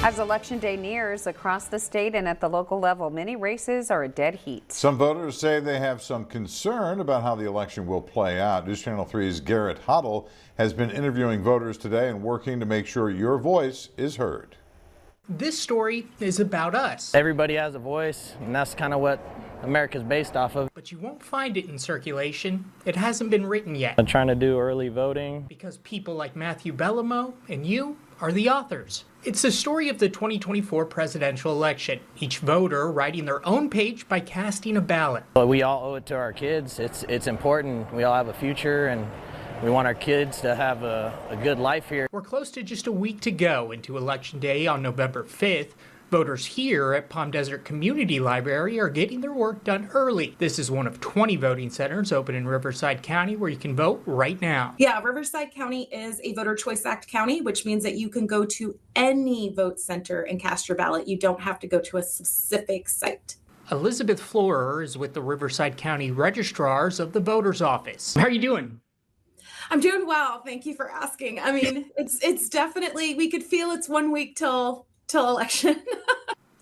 As Election Day nears across the state and at the local level, many races are a dead heat. Some voters say they have some concern about how the election will play out. News Channel 3's Garrett Huddle has been interviewing voters today and working to make sure your voice is heard. This story is about us. Everybody has a voice, and that's kind of what America's based off of. But you won't find it in circulation. It hasn't been written yet. I'm trying to do early voting. Because people like Matthew Bellamo and you are the authors. It's the story of the 2024 presidential election. Each voter writing their own page by casting a ballot. But we all owe it to our kids. It's important. We all have a future, and we want our kids to have a good life here. We're close to just a week to go into Election Day on November 5th. Voters here at Palm Desert Community Library are getting their work done early. This is one of 20 voting centers open in Riverside County where you can vote right now. Yeah, Riverside County is a Voter Choice Act county, which means that you can go to any vote center and cast your ballot. You don't have to go to a specific site. Elizabeth Florer is with the Riverside County Registrars of the Voter's Office. How are you doing? I'm doing well. Thank you for asking. I mean, it's definitely, we could feel it's 1 week till election.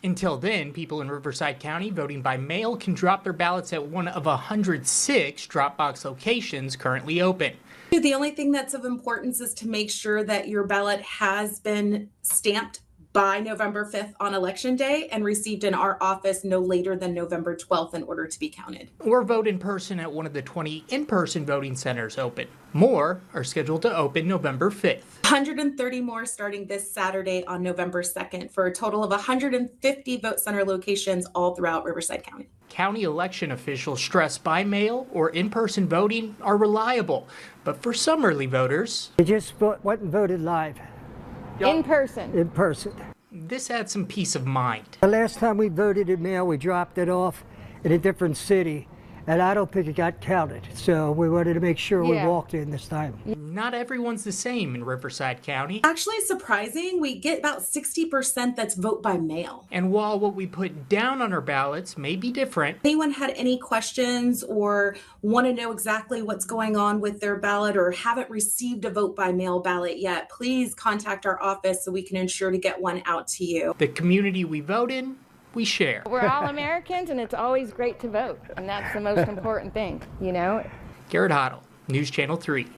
Until then, people in Riverside County voting by mail can drop their ballots at one of 106 drop box locations currently open. The only thing that's of importance is to make sure that your ballot has been stamped by November 5th on Election Day and received in our office no later than November 12th in order to be counted. Or vote in person at one of the 20 in-person voting centers open. More are scheduled to open November 5th. 130 more starting this Saturday on November 2nd for a total of 150 vote center locations all throughout Riverside County. County election officials stress by mail or in-person voting are reliable, but for some early voters, they just went and voted live. In person. In person. This adds some peace of mind. The last time we voted in mail, we dropped it off in a different city, and I don't think it got counted. So we wanted to make sure we walked in this time. Not everyone's the same in Riverside County. Actually, surprising, we get about 60% that's vote by mail. And while what we put down on our ballots may be different, if anyone had any questions or want to know exactly what's going on with their ballot or haven't received a vote by mail ballot yet, please contact our office so we can ensure to get one out to you. The community we vote in, we share. We're all Americans, and it's always great to vote, and that's the most important thing, you know? Garrett Huddle, News Channel 3.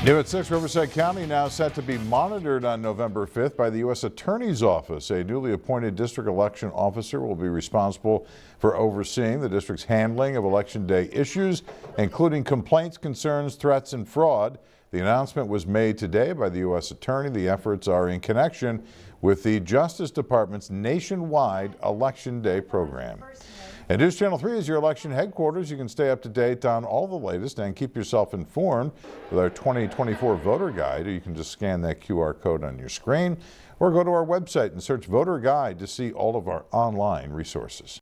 New at 6, Riverside County now set to be monitored on November 5th by the U.S. Attorney's Office. A newly appointed district election officer will be responsible for overseeing the district's handling of Election Day issues, including complaints, concerns, threats, and fraud. The announcement was made today by the U.S. Attorney. The efforts are in connection with the Justice Department's nationwide Election Day program. And News Channel 3 is your election headquarters. You can stay up to date on all the latest and keep yourself informed with our 2024 voter guide. You can just scan that QR code on your screen or go to our website and search Voter Guide to see all of our online resources.